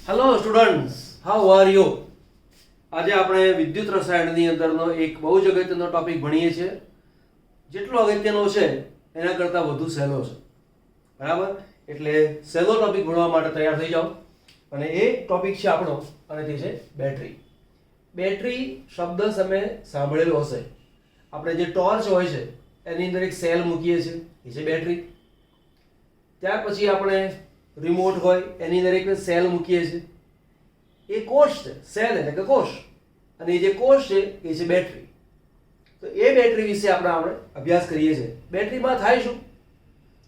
Hello students, how are you? આજે આપણે વિદ્યુત રસાયણની અંદરનો એક બહુ જ અગત્યનો ટોપિક ભણીએ છીએ. જેટલો અગત્યનો છે એના કરતાં વધુ સહેલો છે, બરાબર? એટલે સહેલો ટોપિક ભણવા માટે તૈયાર થઈ જાઓ. અને એ ટોપિક છે આપણો, અને તે છે બેટરી. બેટરી શબ્દ તમે સાંભળેલો હશે. આપણે જે ટોર્ચ હોય છે એની અંદર એક સેલ મૂકીએ છીએ, એ છે બેટરી. ત્યાર પછી આપણે રિમોટ હોય એની અંદર એક સેલ મૂકીએ છીએ, એ કોષ છે. સેલ એટલે કે કોષ, અને એ જે કોષ છે એ છે બેટરી. તો એ બેટરી વિશે આપણે અભ્યાસ કરીએ છીએ. બેટરીમાં થાય શું?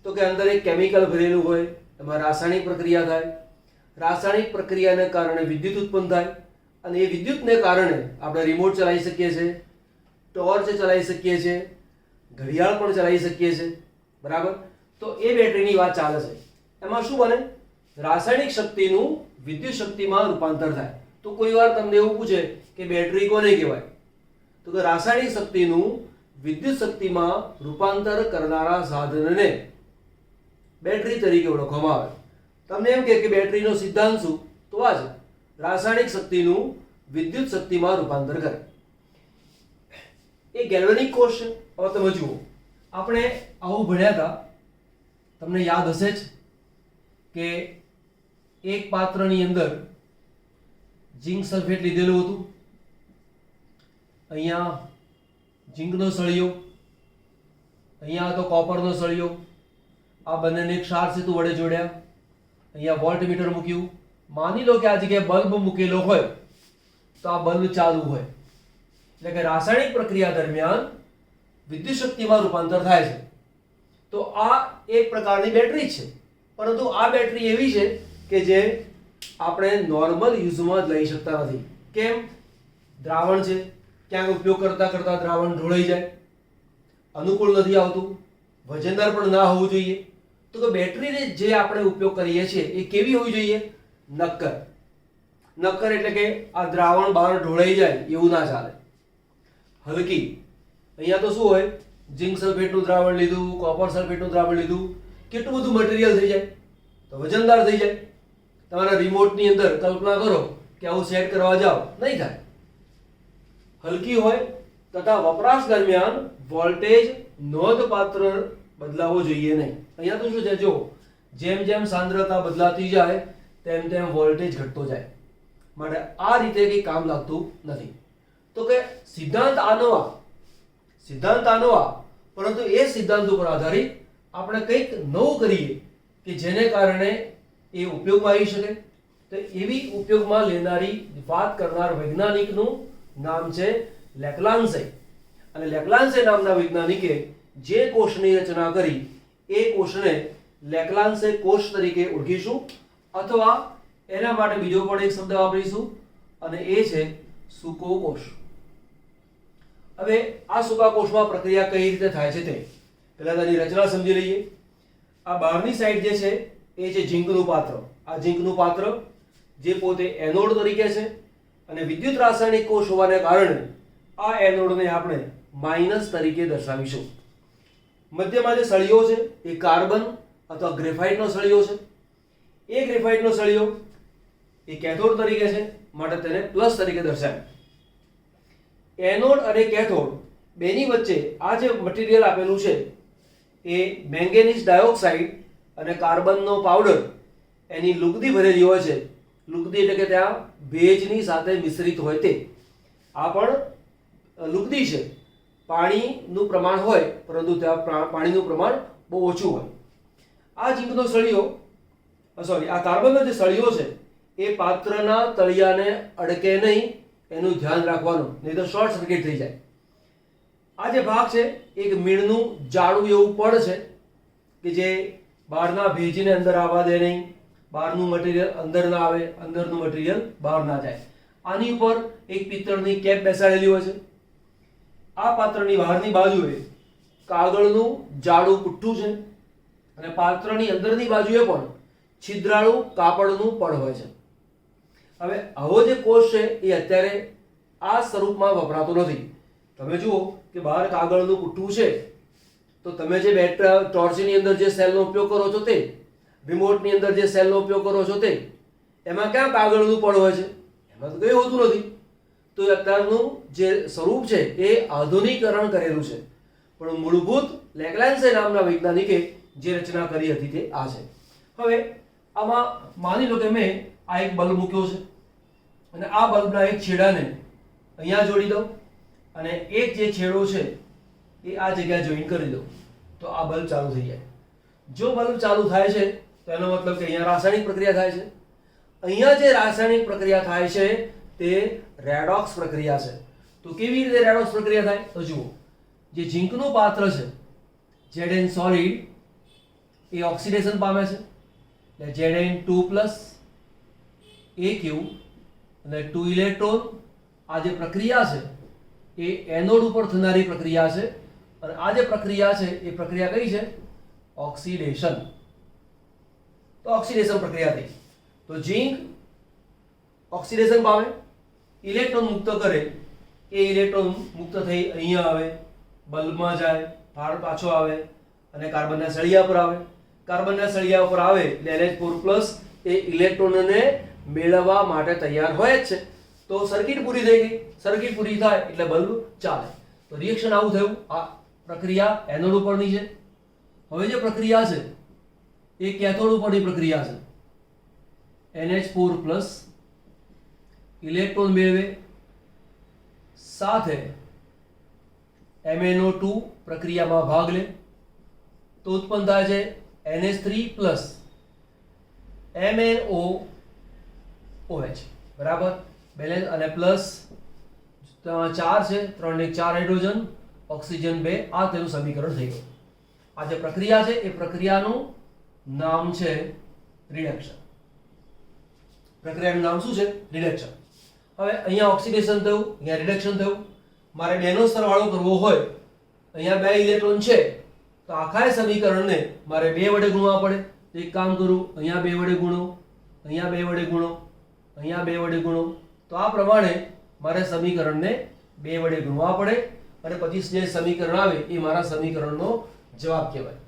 તો કે અંદર એક કેમિકલ ભરેલું હોય, એમાં રાસાયણિક પ્રક્રિયા થાય. રાસાયણિક પ્રક્રિયાને કારણે વિદ્યુત ઉત્પન્ન થાય, અને એ વિદ્યુતને કારણે આપણે રિમોટ ચલાવી શકીએ છીએ, ટોર્ચ ચલાવી શકીએ છીએ, ઘડિયાળ પણ ચલાવી શકીએ છીએ, બરાબર? તો એ બેટરીની વાત ચાલે છે. એમાં શું બને? રાસાયણિક શક્તિનું વિદ્યુત શક્તિમાં રૂપાંતર થાય. તો કોઈ વાર તમને એવું પૂછે કે બેટરી કોને કહેવાય? તો કે રાસાયણિક શક્તિનું વિદ્યુત શક્તિમાં રૂપાંતર કરનારા સાધનને બેટરી તરીકે ઓળખવામાં આવે. તમને એમ કે બેટરીનો સિદ્ધાંત શું? તો આ છે, રાસાયણિક શક્તિનું વિદ્યુત શક્તિમાં રૂપાંતર કરે. એ ગેલ્વેનિક કોષ છે. હવે તમે જુઓ, આપણે આવું ભણ્યા હતા, તમને યાદ હશે જ કે એક પાત્રની અંદર ઝીંક સલ્ફેટ લીધેલું હતું. અહીંયા ઝીંકનો સળિયો, અહીંયા હતો કોપરનો સળિયો. આ બંનેને એક ક્ષાર સેતુ વડે જોડ્યા. અહીંયા વોલ્ટમીટર મૂક્યું. માની લો કે આ જગ્યાએ બલ્બ મૂકેલો હોય તો આ બલ્બ ચાલુ હોય, એટલે કે રાસાયણિક પ્રક્રિયા દરમિયાન વિદ્યુત શક્તિમાં રૂપાંતર થાય છે. તો આ એક પ્રકારની બેટરી છે. પરંતુ આ બેટરી એવી છે કે જે આપણે નોર્મલ યુઝમાં જ લઈ શકતા નથી. કેમ? દ્રાવણ છે, ક્યાંક ઉપયોગ કરતા કરતા દ્રાવણ ઢોળાઈ જાય, અનુકૂળ નથી આવતું, વજનદાર પણ ના હોવું જોઈએ. તો કે બેટરીને જે આપણે ઉપયોગ કરીએ છીએ એ કેવી હોવી જોઈએ? નક્કર. નક્કર એટલે કે આ દ્રાવણ બહાર ઢોળાઈ જાય એવું ના ચાલે. હલકી. અહીંયા તો શું હોય? ઝીંક સલ્ફેટનું દ્રાવણ લીધું, કોપર સલ્ફેટનું દ્રાવણ લીધું, કેટલું બધું મટીરિયલ થઈ જાય, તો વજનદાર થઈ જાય. તમારા રિમોટની અંદર કલ્પના કરો કે આવું સેટ કરવા જાઓ, નહીં થાય. હલકી હોય તથા વપરાશ દરમિયાન વોલ્ટેજ નોંધપાત્ર બદલાવો જોઈએ નહીં. અહીંયા તો શું છે, જો જેમ જેમ સાંદ્રતા બદલાતી જાય તેમ તેમ વોલ્ટેજ ઘટતો જાય. માટે આ રીતે કંઈ કામ લાગતું નથી. તો કે સિદ્ધાંત આનો આ, પરંતુ એ સિદ્ધાંત ઉપર આધારિત આપણે કંઈક નવું કરીએ કે જેને કારણે એ ઉપયોગમાં આવી શકે. તો એવી ઉપયોગમાં લેનારી વાત કરનાર વૈજ્ઞાનિકનું નામ છે લેક્લાન્સે. અને લેક્લાન્સે નામના વૈજ્ઞાનિકે જે કોષની રચના કરી એ કોષને લેક્લાન્સે કોષ તરીકે ઓળખીશું, અથવા એના માટે બીજો પણ એક શબ્દ વાપરીશું, અને એ છે સૂકો કોષ. હવે આ સૂકા કોષમાં પ્રક્રિયા કઈ રીતે થાય છે તે પહેલા તેની રચના સમજી લઈએ. આ બહારની સાઈડ જે છે એ છે ઝીંકનું પાત્ર. આ ઝીંકનું પાત્ર જે પોતે એનોડ તરીકે છે, અને વિદ્યુત રાસાયણિક કોષ હોવાને કારણે આ એનોડને આપણે માઇનસ તરીકે દર્શાવીશું. મધ્યમાં જે સળિયો છે એ કાર્બન અથવા ગ્રેફાઇટનો સળિયો છે. એ ગ્રેફાઇટનો સળિયો એ કેથોડ તરીકે છે, માટે તેને પ્લસ તરીકે દર્શાવ્યું. એનોડ અને કેથોડ બેની વચ્ચે આ જે મટીરિયલ આપેલું છે એ મેંગેનીઝ ડાયોક્સાઇડ અને કાર્બનનો પાવડર એની લુગદી ભરેલી હોય છે. લુગદી એટલે કે ત્યાં ભેજની સાથે મિશ્રિત હોય તે. આ પણ લુગદી છે. પાણીનું પ્રમાણ હોય, પરંતુ ત્યાં પાણીનું પ્રમાણ બહુ ઓછું હોય. આ ઝીંકનો સળિયો, આ કાર્બનનો જે સળિયો છે એ પાત્રના તળિયાને અડકે નહીં, એનું ધ્યાન રાખવાનું, નહીં તો શોર્ટ સર્કિટ થઈ જાય. આ જે ભાગ છે એક મીણનું જાડું એવું પડ છે કે જે બહારના ભેજને અંદર આવવા દે નહીં, બહારનું મટીરિયલ અંદર ના આવે, અંદરનું મટીરિયલ બહાર ના જાય. આની ઉપર એક પિત્તળની કેપ બેસાડેલી હોય છે. આ પાત્રની બહારની બાજુએ કાગળનું જાડું પુઠ્ઠું છે, અને પાત્રની અંદરની બાજુએ પણ છિદ્રાળું કાપડનું પડ હોય છે. હવે આવો જે કોષ છે એ અત્યારે આ સ્વરૂપમાં વપરાતો નથી. તમે જુઓ કે બહાર કાગળનું પુઠ્ઠું છે, તો તમે જે ટોર્ચની અંદર જે સેલનો ઉપયોગ કરો છો તે, રિમોટની અંદર જે સેલનો ઉપયોગ કરો છો તે, એમાં ક્યાં કાગળનું પડ હોય છે? એમાં તો કંઈ હોતું નથી. તો અત્યારનું જે સ્વરૂપ છે એ આધુનિકરણ કરેલું છે, પણ મૂળભૂત લેગ્રાન્જે નામના વૈજ્ઞાનિકે જે રચના કરી હતી તે આ છે. હવે આમાં માની લો કે મેં આ એક બલ્બ મૂક્યો છે અને આ બલ્બના એક છેડાને અહીંયા જોડી દઉં અને એક જે છેડો છે એ આ જગ્યાએ જોઈન કરી દઉં, તો આ બલ્બ ચાલુ થઈ જાય. જો બલ્બ ચાલુ થાય છે તો એનો મતલબ કે અહીંયા રાસાયણિક પ્રક્રિયા થાય છે. અહીંયા જે રાસાયણિક પ્રક્રિયા થાય છે તે રેડોક્સ પ્રક્રિયા છે. તો કેવી રીતે રેડોક્સ પ્રક્રિયા થાય? તો જુઓ, જે ઝીંકનું પાત્ર છે Zn સોલિડ એ ઓક્સિડેશન પામે છે, એટલે Zn2+ AQ અને 2 ઇલેક્ટ્રોન. આ જે પ્રક્રિયા છે એ એનોડ ઉપર થનારી પ્રક્રિયા છે અને આ જે પ્રક્રિયા છે એ પ્રક્રિયા કઈ છે? ઓક્સિડેશન. તો ઓક્સિડેશન પ્રક્રિયા થઈ. તો ઝીંક ઓક્સિડેશન પામે, ઇલેક્ટ્રોન મુક્ત કરે, એ ઇલેક્ટ્રોન મુક્ત થઈ અહીંયા આવે, બલ્બમાં જાય, બહાર પાછો આવે અને કાર્બનના સળિયા પર આવે. કાર્બનના સળિયા ઉપર આવે એટલે NH4+ એ ઇલેક્ટ્રોનને મેળવવા માટે તૈયાર હોય જ છે. તો સર્કિટ પૂરી થઈ ગઈ. સર્કિટ પૂરી થાય એટલે બલ્બ ચાલે. તો રિએક્શન આવું થયું. આ પ્રક્રિયા એનોડ ઉપરની છે. હવે જે પ્રક્રિયા છે એ કેથોડ ઉપરની પ્રક્રિયા છે. NH4+ ઇલેક્ટ્રોન મેળવે, સાથે MnO2 પ્રક્રિયામાં ભાગ લે, તો ઉત્પન્ન થાય છે NH3+ MnOOH. બરાબર, બેલેન્સ. અને પ્લસ 4 છે, 3 ને 4 હાઇડ્રોજન, ઓક્સિજન 2. આ તેનું સમીકરણ થઈ ગયું. આ જે પ્રક્રિયા છે એ પ્રક્રિયાનું નામ છે રિડક્શન. પ્રક્રિયાનું નામ શું છે? રિડક્શન. હવે અહીંયા ઓક્સિડેશન થયું, અહીંયા રિડક્શન થયું. મારે બેનો સરવાળો કરવો હોય, અહીંયા 2 ઇલેક્ટ્રોન છે તો આખા સમીકરણને મારે 2 વડે ગુણવા પડે. તો એક કામ કરું, અહીંયા 2 વડે ગુણો, અહીંયા 2 વડે ગુણો, અહીંયા 2 વડે ગુણો. તો આ પ્રમાણે મારે સમીકરણને 2 વડે ગુણવા પડે અને પછી જે સમીકરણ આવે એ મારા સમીકરણનો જવાબ કહેવાય.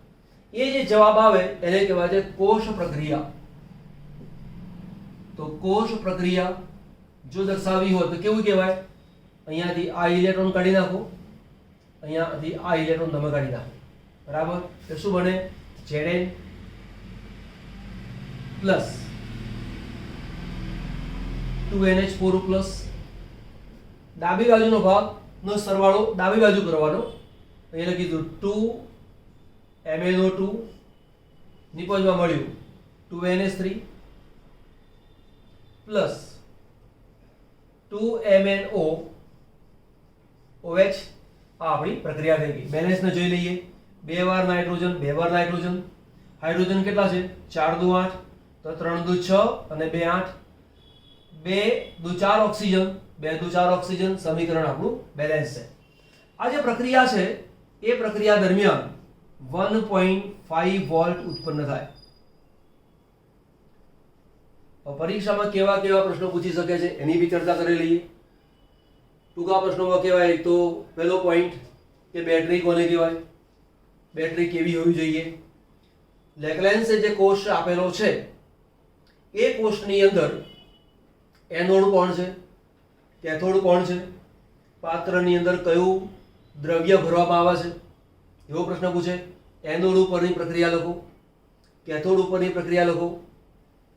એ જે જવાબ આવે એને કહેવાય છે કોષ પ્રક્રિયા. તો કોષ પ્રક્રિયા જો દર્શાવવી હોય તો કેવું કહેવાય? અહીંયાથી આ ઇલેક્ટ્રોન કાઢી નાખો, અહીંયાથી આ ઇલેક્ટ્રોન તમે કાઢી નાખો. બરાબર, તો શું બને? Zn plus 2NH4+. ડાબી બાજુનો ભાગનો સરવાળો ડાબી બાજુ કરવાનો. અહીંયા લખી દીધું 2MnO2 નિપજમાં મળ્યું 2NH3 પ્લસ 2MnOOH. આ આપણી પ્રક્રિયા થઈ ગઈ. બેલેન્સને જોઈ લઈએ. 2 વાર નાઇટ્રોજન, 2 વાર નાઇટ્રોજન. હાઇડ્રોજન કેટલા છે? 4 દુ 8, તો 3 દુ 6 અને 2 8. 2 દુ 4 ઓક્સિજન, 2 દુ 4 ઓક્સિજન. સમીકરણ આપણું બેલેન્સ છે. આ જે પ્રક્રિયા છે એ પ્રક્રિયા દરમિયાન 1.5 વોલ્ટ ઉત્પન્ન થાય. પરીક્ષામાં કેવા કેવા પ્રશ્નો પૂછી શકે છે એની બી ચર્ચા કરી લઈએ. ટૂંકા પ્રશ્નોમાં કહેવાય તો પહેલો પોઈન્ટ કે બેટરી કોને કહેવાય, બેટરી કેવી હોવી જોઈએ. લેગ્રાન્જે જે કોષ આપેલો છે એ કોષની અંદર એનોડ કોણ છે, કેથોડ કોણ છે, પાત્રની અંદર કયું દ્રવ્ય ભરવામાં આવે છે, એવો પ્રશ્ન પૂછે. એનોડ ઉપરની પ્રક્રિયા લખો, કેથોડ ઉપરની પ્રક્રિયા લખો,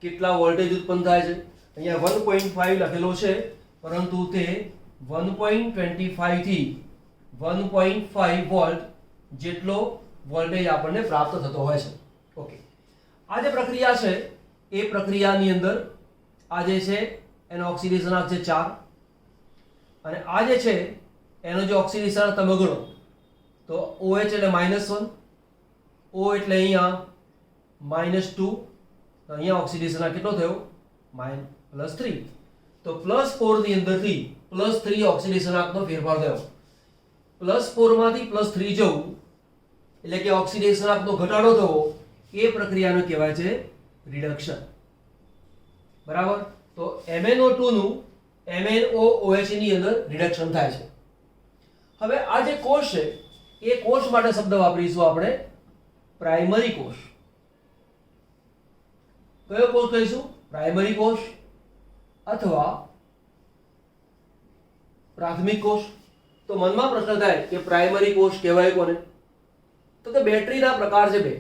કેટલા વોલ્ટેજ ઉત્પન્ન થાય છે. અહીંયા 1.5 લખેલો છે પરંતુ તે 1.25 થી 1.5 વોલ્ટ જેટલો વોલ્ટેજ આપણને પ્રાપ્ત થતો હોય છે. ઓકે, આ જે પ્રક્રિયા છે એ પ્રક્રિયાની અંદર આ જે છે એનો ઓક્સિડેશનાંક છે 4 અને આ જે છે એનો જે ઓક્સિડેશનાંક તમે ગણો તો OH એટલે -1, O એટલે અહીંયા -2, તો અહીંયા ઓક્સિડેશનાંક કેટલો થયો? +3. તો +4 ની અંદરથી +3 ઓક્સિડેશનાંકનો ફેરફાર થયો. +4 માંથી +3 જવું એટલે કે ઓક્સિડેશનાંકનો ઘટાડો થવો, એ પ્રક્રિયાને કહેવાય છે રિડક્શન. બરાબર, તો MnO2 નું MnOOH ની અંદર રિડક્શન થાય છે. હવે આ જે કોષ છે એ કોષ માટે શબ્દ વાપરીશું આપણે પ્રાઇમરી કોષ. કયો કોષ કહીશું? પ્રાઇમરી કોષ અથવા પ્રાથમિક કોષ? તો મનમાં પ્રશ્ન થાય કે પ્રાઇમરી કોષ કહેવાય કોને? તો કે બેટરીના પ્રકાર છે બે.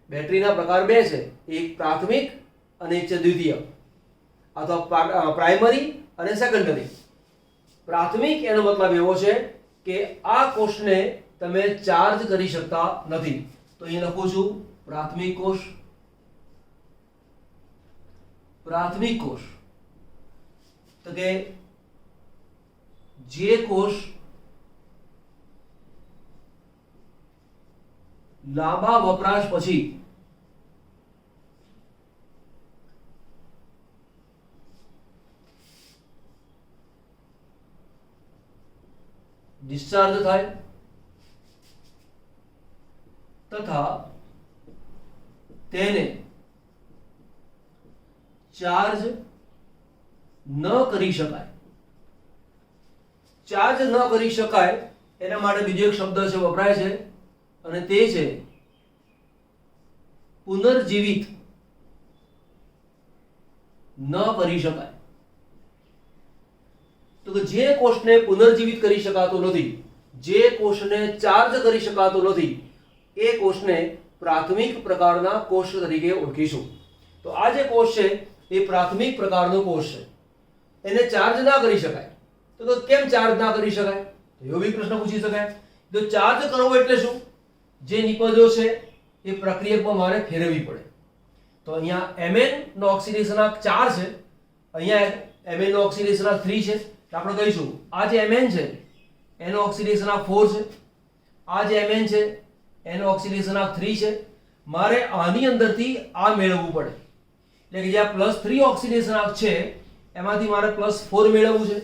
બેટરીના પ્રકાર બે છે, એક પ્રાથમિક અને એક છે દ્વિતીય, અથવા પ્રાઇમરી અને સેકન્ડરી. પ્રાથમિક એનો મતલબ એવો છે કે આ કોષને તમે ચાર્જ કરી શકતા નથી. તો અહીં લખું છું પ્રાથમિક કોષ. પ્રાથમિક કોષ તો કે જે કોષ લાંબા વપરાશ પછી ડિસ્ચાર્જ થાય તથા તેને ચાર્જ ન કરી શકાય. ચાર્જ ન કરી શકાય એના માટે બીજો એક શબ્દ છે વપરાય છે, અને તે છે પુનર્જીવિત ન કરી શકાય. તો કે જે કોષને પુનર્જીવિત કરી શકાતો નથી, જે કોષને ચાર્જ કરી શકાતો નથી, એ કોષને પ્રાથમિક પ્રકારના કોષ તરીકે ઓળખીશું. તો આ જે કોષ છે એ પ્રાથમિક પ્રકારનો કોષ છે. એને ચાર્જ ના કરી શકાય. તો કેમ ચાર્જ ના કરી શકાય? એવો બી પ્રશ્ન પૂછી શકાય. તો ચાર્જ કરવો એટલે શું? જે નિપજો છે એ પ્રક્રિયકમાં મારે ફેરવવી પડે. તો અહીંયા Mn નો ઓક્સિડેશનાંક 4 છે, અહીંયા Mn નો ઓક્સિડેશનાંક 3 છે. તો આપણે કહીશું આ જે Mn છે એનો ઓક્સિડેશનાંક 4 છે, આ જે Mn છે એનો ઓક્સિડેશનાંક 3 છે. મારે આની અંદરથી આ મેળવવું પડે. એટલે કે જે આ +3 ઓક્સિડેશનાંક છે એમાંથી મારે +4 મેળવવું છે.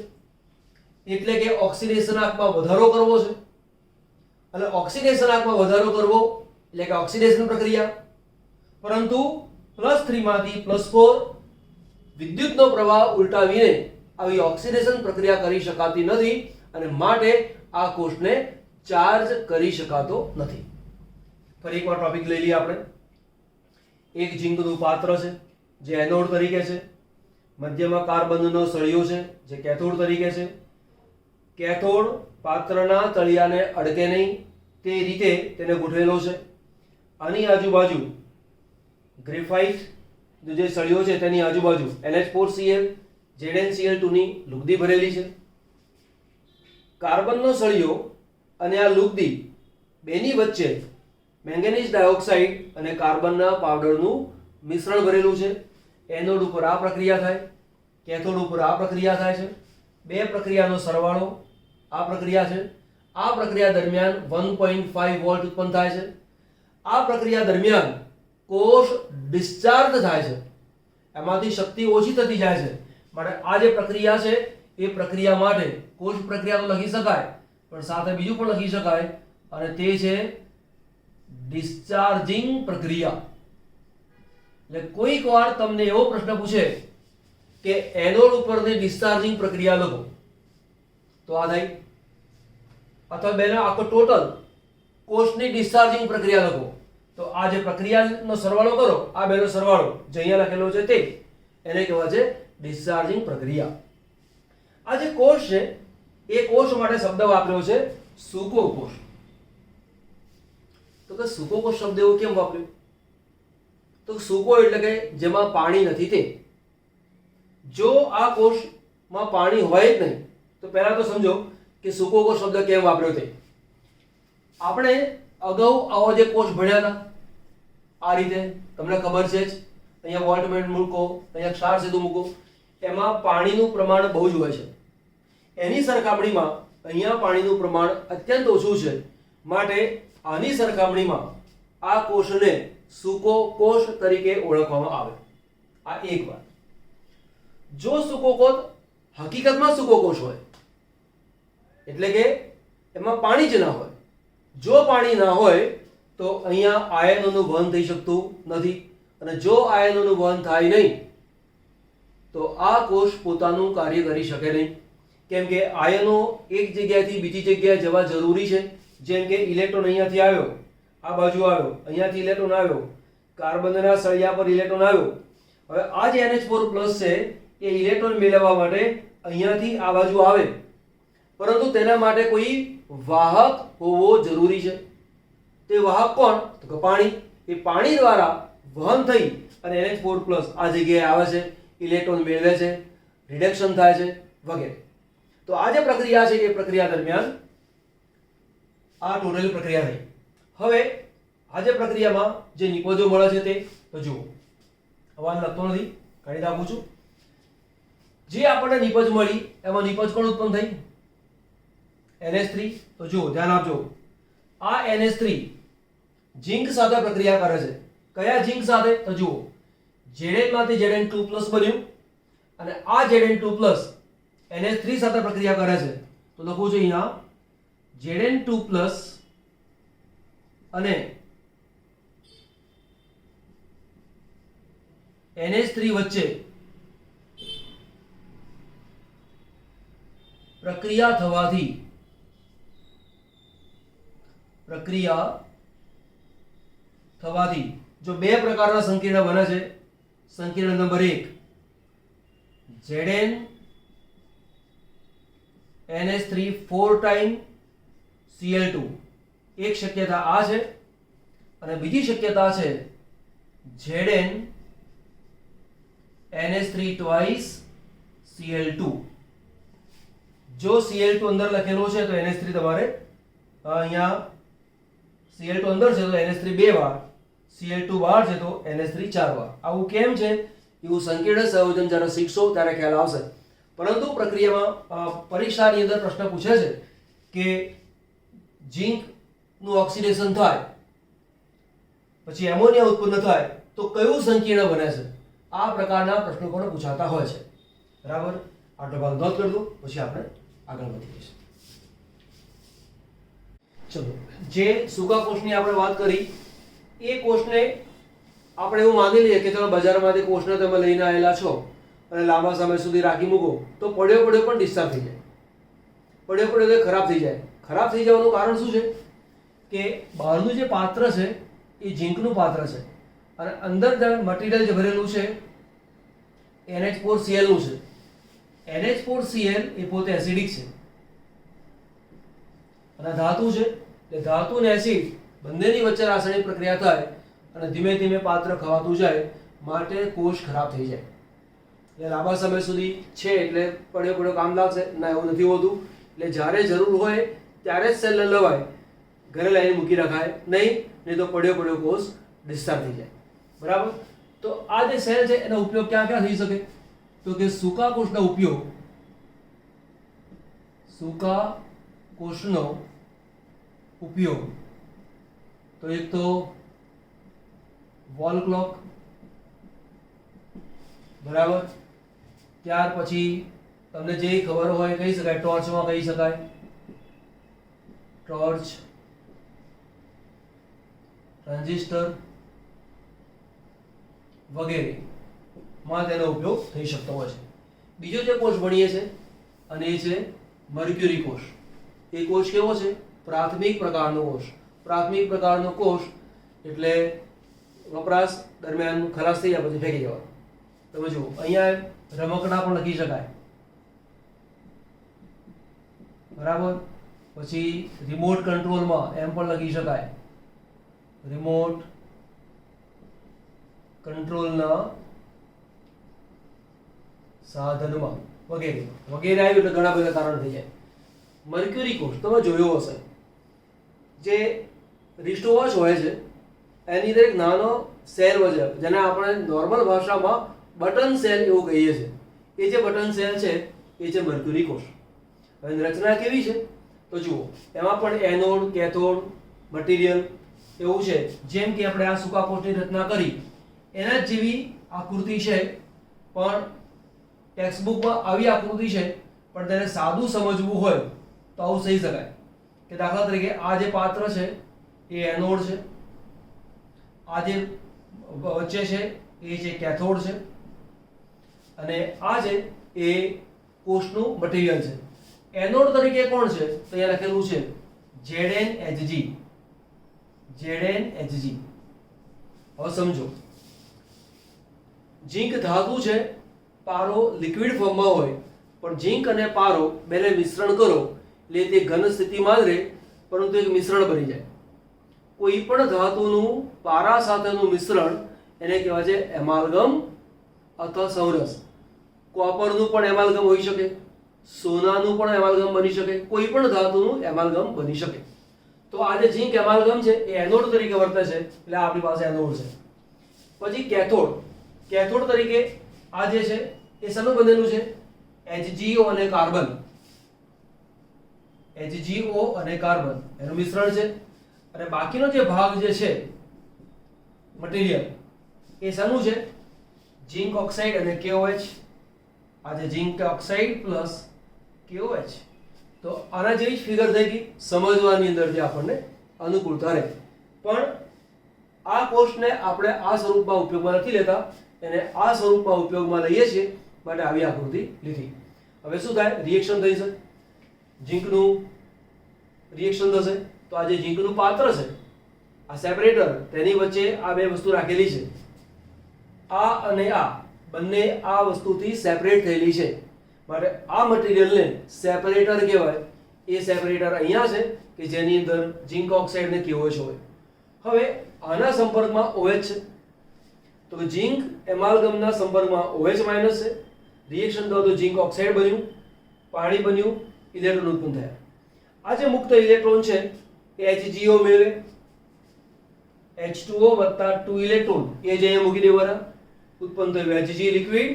એટલે કે ઓક્સિડેશનાંકમાં વધારો કરવો છે. અને ઓક્સિડેશનાંકમાં વધારો કરવો એટલે કે ઓક્સિડેશન પ્રક્રિયા. પરંતુ +3 માંથી +4 વિદ્યુતનો પ્રવાહ ઉલટાવીને આવી ઓક્સિડેશન પ્રક્રિયા કરી શકાતી નથી, અને માટે આ કોષને ચાર્જ કરી શકાતો નથી. ફરી એકવાર ટોપિક લઈ લઈએ આપણે. એક ઝીંકનું પાત્ર છે જે એનોડ તરીકે છે, મધ્યમાં કાર્બનનો સળિયો છે જે કેથોડ તરીકે છે. કેથોડ પાત્રના તળિયાને અડકે નહીં તે રીતે તેને ગોઠવેલો છે. આની આજુબાજુ ગ્રેફાઇટ જે સળિયો છે તેની આજુબાજુ NH4Cl ZnCl2 ની લુગદી ભરેલી છે. કાર્બનનો સળિયો અને આ લુગદી બેની વચ્ચે મેંગેનીઝ ડાયોક્સાઇડ અને કાર્બનના પાવડરનું મિશ્રણ ભરેલું છે. એનોડ ઉપર આ પ્રક્રિયા થાય, કેથોડ ઉપર આ પ્રક્રિયા થાય છે. બે પ્રક્રિયાનો સરવાળો આ પ્રક્રિયા છે. આ પ્રક્રિયા દરમિયાન 1.5 વોલ્ટ ઉત્પન્ન થાય છે. આ પ્રક્રિયા દરમિયાન કોષ ડિસ્ચાર્જ થાય છે, એમાંથી શક્તિ ઓછી થતી જાય છે. માટે આ જે પ્રક્રિયા છે એ પ્રક્રિયા માટે કોષ પ્રક્રિયા તો લખી શકાય, પણ સાથે બીજું પણ લખી શકાય, અને તે છે ડિસ્ચાર્જિંગ પ્રક્રિયા. એટલે કોઈક વાર તમને એવો પ્રશ્ન પૂછે કે એનોડ ઉપરની ડિસ્ચાર્જિંગ પ્રક્રિયા લખો, તો આ થાય. અથવા બેનો આખો ટોટલ કોષની ડિસ્ચાર્જિંગ પ્રક્રિયા લખો, તો આ જે પ્રક્રિયાનો સરવાળો કરો, આ બેનો સરવાળો જે અહીંયા લખેલો છે તે એને કહેવાય છે ડિસ્ચાર્જિંગ પ્રક્રિયા. આ જે કોષ છે એ કોષ માટે શબ્દ વાપર્યો છે સૂકો કોષ. તો કે સૂકો કોષ શબ્દ એવો કેમ વાપર્યો? તો સૂકો એટલે કે જેમાં પાણી નથી તે. જો આ કોષમાં પાણી હોય જ નહીં તો પહેલા તો સમજો કે સૂકો કોષ શબ્દ કેમ વાપર્યો તે. આપણે અગાઉ આવો જે કોષ ભણ્યા હતા આ રીતે, તમને ખબર છે જ, અહીંયા વોલ્ટમીટર મૂકો, અહીંયા ક્ષાર સેતુ મૂકો, એમાં પાણીનું પ્રમાણ બહુ જ હોય છે. એની સરખામણીમાં અહીંયા પાણીનું પ્રમાણ અત્યંત ઓછું છે. માટે આની સરખામણીમાં આ કોષને સૂકો કોષ તરીકે ઓળખવામાં આવે. આ એક વાત. જો સૂકો કોષ હકીકતમાં સૂકો કોષ હોય એટલે કે એમાં પાણી જ ના હોય, જો પાણી ના હોય તો અહીંયા આયનોનું વહન થઈ શકતું નથી, અને જો આયનોનું વહન થાય નહીં તો આ કોષ પોતાનું કાર્ય કરી શકે નહીં. કેમ કે આયનો એક જગ્યાએથી બીજી જગ્યાએ જવા જરૂરી છે. જેમ કે ઇલેક્ટ્રોન અહીંયાથી આવ્યો, આ બાજુ આવ્યો, અહીંયાથી ઇલેક્ટ્રોન આવ્યો, કાર્બનના સળિયા પર ઇલેક્ટ્રોન આવ્યો, હવે આ જે NH4+ છે એ ઇલેક્ટ્રોન મેળવવા માટે અહીંયાથી આ બાજુ આવે, પરંતુ તેના માટે કોઈ વાહક હોવો જરૂરી છે. તે વાહક કોણ? તો કે પાણી. એ પાણી દ્વારા વહન થઈ અને NH4+ આ જગ્યાએ આવે છે, ઇલેક્ટ્રોન મેળવે છે, રિડક્શન થાય છે વગેરે. તો આ જે પ્રક્રિયા છે એ પ્રક્રિયા દરમિયાન આ ટોટલ પ્રક્રિયા થઈ. હવે આ જે પ્રક્રિયામાં જે નિપજો મળે છે તે તો જુઓ, હવા લખતો નથી, કાઢી નાખું છું. જે આપણને નિપજ મળી એમાં નિપજ કોણ ઉત્પન્ન થઈ? NH3. તો જુઓ, ધ્યાન આપજો, આ NH3 ઝિંક સાથે પ્રક્રિયા કરે છે. કયા ઝિંક સાથે? તો જુઓ, Zn માંથી Zn2+ બન્યું અને આ Zn2+ NH3 સાથે પ્રક્રિયા કરે છે. તો લખું છું અહીંયા Zn2+ અને NH3 વચ્ચે પ્રક્રિયા થવાથી જો બે પ્રકારના સંકીર્ણ બને છે. સંકીર્ણ number 1 Zn NH3 4 time Cl2, એક શક્યતા આ છે અને બીજી શક્યતા છે Zn NH3 twice Cl2. જો Cl2 અંદર લખેલો છે તો NH3 તમારે અહીંયા Cl2 અંદર છે તો NH3 બે વાર, Cl2 બહાર છે તો NH3 ચાર વાર. આવું કેમ છે? એવું સંકીર્ણ સંયોજન જ્યારે શીખશો ત્યારે ખ્યાલ આવશે. પરંતુ પ્રક્રિયામાં પરીક્ષાની અંદર પ્રશ્ન પૂછે છે કે ઝિંક નું ઓક્સિડેશન થાય પછી એમોનિયા ઉત્પન્ન થાય તો કયું સંકીર્ણ બને છે? આ પ્રકારના પ્રશ્નો પણ પૂછાતા હોય છે. બરાબર, આટલો ભાગ નોંધ કરી દો, પછી આપણે આગળ વધી જઈશું. ચલો, જે સૂકા કોષની આપણે વાત કરી એ કોષને આપણે એવું માની લઈએ કે ચલો બજારમાંથી કોષને તમે લઈને આવેલા છો અને લાંબા સમય સુધી રાખી મૂકો તો પડ્યો પણ ડિસ્ચાર્જ થઈ જાય. પડ્યો તો ખરાબ થઈ જાય. ખરાબ થઈ જવાનું કારણ શું છે? કે બહારનું જે પાત્ર છે એ ઝિંકનું પાત્ર છે અને અંદર જે મટીરિયલ જે ભરેલું છે NH4Cl નું છે. NH4Cl એ પોતે એસિડિક છે અને ધાતુ છે. એટલે ધાતુ અને એસિડ બંનેની વચ્ચે રાસાયણિક પ્રક્રિયા થાય અને ધીમે ધીમે પાત્ર ખવાતું જાય, માટે કોષ ખરાબ થઈ જાય. એટલે લાંબા સમય સુધી છે એટલે પડ્યો કામ લાગશે ના, એવું નથી હોતું. એટલે જ્યારે જરૂર હોય ત્યારે જ સેલ લવાય, ઘરે લઈને મૂકી રખાય નહીં તો પડ્યો કોષ ડિસ્ચાર્જ થઈ જાય. બરાબર. તો આ જે સેલ છે એનો ઉપયોગ ક્યાં ક્યાં થઈ શકે? તો કે સૂકા કોષનો ઉપયોગ તો એક તો વોલ ક્લોક, બરાબર. ત્યાર પછી તમને જે ખબર હોય કહી શકાય, ટોર્ચમાં કહી શકાય, ટોર્ચ, ટ્રાન્ઝિસ્ટર વગેરે માં તેનો ઉપયોગ થઈ શકતો હોય છે. બીજો જે કોષ ભણીએ છે અને એ છે મર્ક્યુરી કોષ. એ કોષ કેવો છે? પ્રાથમિક પ્રકારનો કોષ. પ્રાથમિક પ્રકારનો કોષ એટલે વપરાશ દરમિયાન ખલાસ થઈ જાય પછી ફેંકી દેવાનો. તમે જુઓ, અહીંયા રમકડા પણ લખી શકાય, બરાબર. પછી રિમોટ કંટ્રોલમાં એમ પણ લખી શકાય, રિમોટ કંટ્રોલના સાધનમાં વગેરે આવ્યું એટલે ઘણા બધા કારણ થઈ જાય. મર્ક્યુરી કોષ તમે જોયો હશે, જે રિસ્ટોવોચ હોય છે એની અંદર એક નાનો સેલ હોય છે જેને આપણે નોર્મલ ભાષામાં બટન સેલ એવું કહીએ છીએ. એ જે બટન સેલ છે એ છે મર્ક્યુરી કોષ. હવે રચના કેવી છે તો જુઓ, એમાં પણ એનોડ, કેથોડ, મટીરિયલ એવું છે. જેમ કે આપણે આ સૂકા કોષની રચના કરી એના જેવી આકૃતિ છે, પણ ટેક્સ્ટબુકમાં આવી આકૃતિ છે, પણ તેને સાદું સમજવું હોય તો આવું કહી શકાય કે દાખલા તરીકે આ જે પાત્ર છે એ એનોડ છે, આ જે વચ્ચે છે એ છે કેથોડ છે અને આ છે એ કોષનું મટીરિયલ છે. એનોડ તરીકે કોણ છે તો અહીંયા લખેલું છે ZnHg. હવે સમજો, ઝીંક ધાતુ છે, પારો લિક્વિડ ફોર્મમાં હોય, પણ ઝીંક અને પારો બેને મિશ્રણ કરો એટલે તે ઘન સ્થિતિમાં જ રહે, પરંતુ એક મિશ્રણ બની જાય. કોઈ પણ ધાતુનું પારા સાથેનું મિશ્રણ એને કહેવાય છે એમાલ્ગમ અથવા સમરસ. કોપરનું પણ એમાલ્ગમ હોઈ શકે, સોનાનું પણ એમાલ્ગમ બની શકે, કોઈ પણ ધાતુનું એમાલ્ગમ બની શકે. તો આ જે ઝીંક એમાલ્ગમ છે એ એનોડ તરીકે વર્તે છે, એટલે આપણી પાસે એનોડ છે. પછી કેથોડ. કેથોડ તરીકે આ જે છે એ શેનું બનેલું છે? HgO અને કાર્બન. HgO અને કાર્બન એનું મિશ્રણ છે. અને બાકીનો જે ભાગ જે છે મટીરીયલ એ શેનું છે? ઝીંક ઓક્સાઇડ અને KOH. આ જે ઝીંક ઓક્સાઇડ પ્લસ KOH. તો આના જેવી જ ફિગર થઈ ગઈ, સમજવાની અંદરથી આપણને અનુકૂળતા રહે. પણ આ કોષને આપણે આ સ્વરૂપમાં ઉપયોગમાં નથી લેતા, એને આ સ્વરૂપમાં ઉપયોગમાં લઈએ છીએ માટે આવી આકૃતિ લીધી. હવે શું થાય? રિએક્શન થઈ છે, ઝીંકનું રિએક્શન થશે. તો આ જે ઝીંકનું પાત્ર છે, આ સેપરેટર, તેની વચ્ચે આ બે વસ્તુ રાખેલી છે. આ અને આ બંને આ વસ્તુથી સેપરેટ થયેલી છે, માટે આ મટીરીયલને સેપરેટર કહેવાય. એ સેપરેટર અહીંયા છે કે જેની અંદર ઝીંક ઓક્સાઇડ ને KOH હોય. હવે આના સંપર્કમાં OH છે, તો ઝીંક એમાલ્ગમના સંપર્કમાં OH માઇનસ છે. રિએક્શન કરો તો ઝીંક ઓક્સાઇડ બન્યું, પાણી બન્યું, ઇલેક્ટ્રોન ઉત્પન્ન થયા. આ જે મુક્ત ઇલેક્ટ્રોન છે એ HgO મેળવે, H2O વત્તા 2 ઇલેક્ટ્રોન એ જ અહીંયા મૂકી દેવાના, ઉત્પન્ન થયું Hg liquid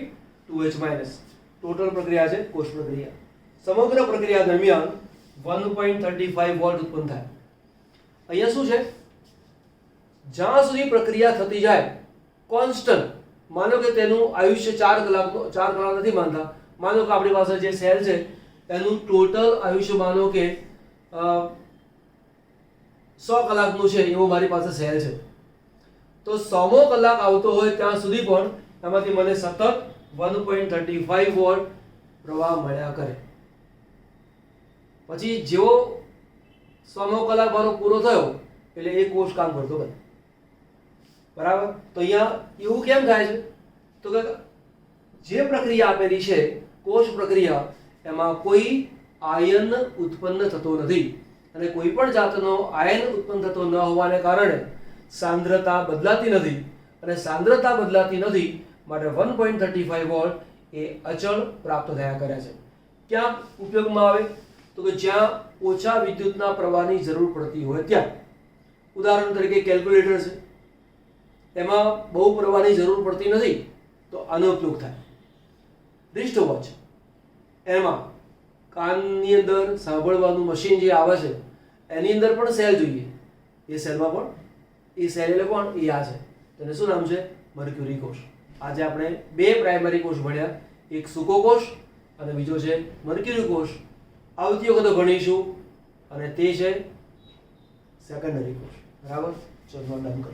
2H minus. Total પ્રક્રિયા છે કોષ પ્રક્રિયા. સમગ્ર પ્રક્રિયા દરમિયાન 1.35 વોલ્ટ ઉત્પન્ન થાય. અહીંયા શું છે? જ્યાં સુધી પ્રક્રિયા થતી જાય કોન્સ્ટન્ટ, માનો કે તેનું આયુષ્ય 4 કલાક નથી માનતા, માનો કે આપણી પાસે જે સેલ છે એનું ટોટલ આયુષ્ય માનો કે 100 કલાકનું છે, એવો મારી પાસે સેલ છે. તો 100મો કલાક આવતો હોય ત્યાં સુધી પણ એમાંથી મને સતત 1.35 વોલ્ટ પ્રવાહ મળ્યા કરે. પછી જેવો 100મો કલાક મારો પૂરો થયો એટલે એ કોષ કામ કરતો બંધ. બરાબર? તો અહીંયા એવું કેમ થાય છે? તો કે જે પ્રક્રિયા આપેલી છે કોષ પ્રક્રિયા, એમાં કોઈ આયન ઉત્પન્ન થતો નથી, અને કોઈ પણ જાતનો આયન ઉત્પન્ન થતો ન હોવાને કારણે સાંદ્રતા બદલાતી નથી, અને સાંદ્રતા બદલાતી નથી માટે 1.35 વોલ્ટ એ અચળ પ્રાપ્ત થયા કરે છે. ક્યાં ઉપયોગમાં આવે? તો કે જ્યાં ઓછા વિદ્યુતના પ્રવાહની જરૂર પડતી હોય ત્યાં. ઉદાહરણ તરીકે કેલ્ક્યુલેટર છે, એમાં બહુ પ્રવાહની જરૂર પડતી નથી, તો આનો ઉપયોગ થાય. રિસ્ટ વોચ, એમાં કાનની અંદર સાંભળવાનું મશીન જે આવે છે એની અંદર પણ સેલ જોઈએ. એ સેલમાં પણ એ સેલ એટલે કોણ? એ આ છે, તેને શું નામ છે? મર્ક્યુરી કોષ. આજે આપણે બે પ્રાઇમરી કોષ ભણ્યા, એક સૂકો કોષ અને બીજો છે મર્ક્યુરી કોષ. આવતી વખતે ભણીશું અને તે છે સેકન્ડરી કોષ. બરાબર? ચલો ડન કરો.